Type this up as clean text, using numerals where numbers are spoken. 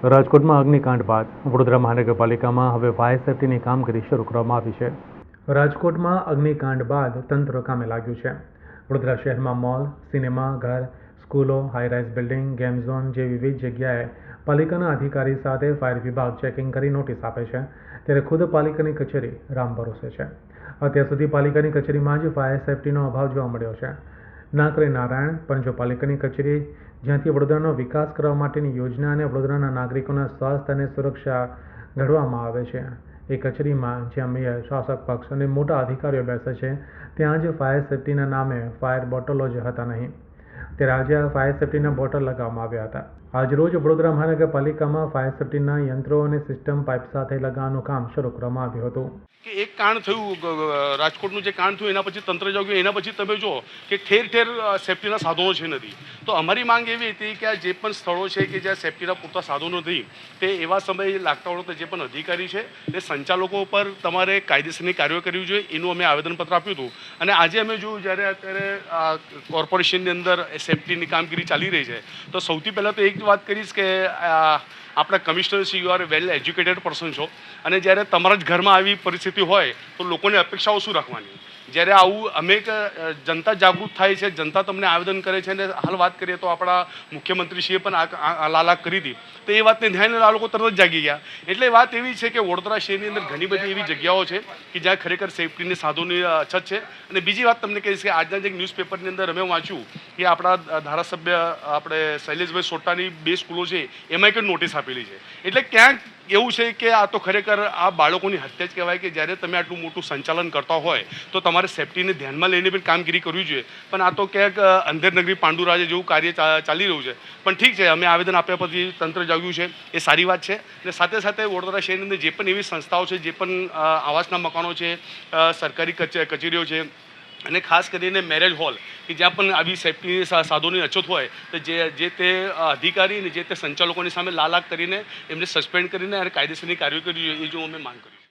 રાજકોટમાં અગ્નિકાંડ બાદ વડોદરા મહાનગરપાલિકામાં હવે ફાયર સેફ્ટીની કામગીરી શરૂ કરવામાં આવી છે. રાજકોટમાં અગ્નિકાંડ બાદ તંત્ર કામે લાગ્યું છે. વડોદરા શહેરમાં મોલ, સિનેમા ઘર, સ્કૂલો, હાઈરાઇઝ બિલ્ડિંગ, ગેમ ઝોન જેવી વિવિધ જગ્યાએ પાલિકાના અધિકારી સાથે ફાયર વિભાગ ચેકિંગ કરી નોટિસ આપે છે, ત્યારે ખુદ પાલિકાની કચેરી રામ ભરોસે છે. અત્યાર સુધી પાલિકાની કચેરીમાં જ ફાયર સેફ્ટીનો અભાવ જોવા મળ્યો છે. ના કરે નારાયણ, પણ જો પાલિકાની કચેરી જ્યાંથી વડોદરાનો વિકાસ કરવા માટેની યોજના અને વડોદરાના નાગરિકોના સ્વાસ્થ્ય અને સુરક્ષા ઘડવામાં આવે છે, એ કચેરીમાં જ્યાં મેયર, શાસક પક્ષ અને મોટા અધિકારીઓ બેસે છે, ત્યાં જ ફાયર સેફ્ટીના નામે ફાયર બોટલો જ હતા નહીં. ત્યારે આજે આ ફાયર સેફ્ટીના બોટલ લગાવવામાં આવ્યા હતા. આજરોજ વડોદરા મહાનગરપાલિકામાં ફાયર સેફ્ટીના યંત્રો અને સિસ્ટમ પાઇપ સાથે લગાવવાનું કામ શરૂ કરવામાં આવ્યું હતું. કે એક કાંડ થયું, રાજકોટનું જે કાંડ થયું એના પછી તંત્ર જાગ્યું, એના પછી તમે જો કે ઠેર ઠેર સેફ્ટીના સાધનો છે નથી. તો અમારી માંગ એવી હતી કે આ જે પણ સ્થળો છે કે જ્યાં સેફ્ટીના પૂરતા સાધનો નથી, તે એવા સમયે લાગતા વળગતા જે પણ અધિકારી છે તે સંચાલકો પર તમારે કાયદેસરની કાર્યવાહી કરવી જોઈએ, એનું અમે આવેદનપત્ર આપ્યું હતું. અને આજે અમે જોયું જ્યારે અત્યારે કોર્પોરેશનની અંદર સેફ્ટીની કામગીરી ચાલી રહી છે, તો સૌથી પહેલાં તો એક વાત કરીશ કે આપણા commissioner Shri, you are well educated person છો, અને જ્યારે તમારા જ ઘરમાં આવી પરિસ્થિતિ હોય તો લોકોની અપેક્ષાઓ શું રાખવાની? જ્યારે આવું અમે જનતા જાગૃત થાય છે, જનતા તમને આવેદન કરે છે, અને હાલ વાત કરીએ તો આપણા મુખ્યમંત્રીશ્રીએ પણ આ લાલાક કરી હતી, તો એ વાતને ધ્યાને આ લોકો તરત જ જાગી ગયા. એટલે વાત એવી છે કે વડોદરા શહેરની અંદર ઘણી બધી એવી જગ્યાઓ છે કે જ્યાં ખરેખર સેફ્ટીની સાધનોની અછત છે. અને બીજી વાત તમને કહીશ કે આજના જે ન્યૂઝપેપરની અંદર અમે વાંચ્યું કે આપણા ધારાસભ્ય આપણે શૈલેષભાઈ સોટાની 2 સ્કૂલો છે એમાં એક નોટિસ આપેલી છે. એટલે ક્યાંક એવું છે કે આ તો ખરેખર આ બાળકોની હત્યા જ કહેવાય કે જ્યારે તમે આટલું મોટું સંચાલન કરતા હોય તો તમારે સેફ્ટીને ધ્યાનમાં લઈને પણ કામગીરી કરવી જોઈએ. પણ આ તો ક્યાંક અંધેરનગરી પાંડુરાજે જેવું કાર્ય ચાલી રહ્યું છે. પણ ઠીક છે, અમે આવેદન આપ્યા પછી તંત્ર જાગ્યું છે, એ સારી વાત છે. અને સાથે સાથે વડોદરા શહેરની અંદર જે પણ એવી સંસ્થાઓ છે, જે પણ આવાસના મકાનો છે, સરકારી કચેરીઓ છે, અને ખાસ કરીને મેરેજ હોલ કે જ્યાં પણ આવી સેફ્ટી સાધનોની અછત હોય તો જે તે અધિકારી અને જે તે સંચાલકોની સામે લાલાક કરીને એમને સસ્પેન્ડ કરીને અને કાયદેસરની કાર્યવાહી કરવી જોઈએ, એ જો અમે માંગ કરી.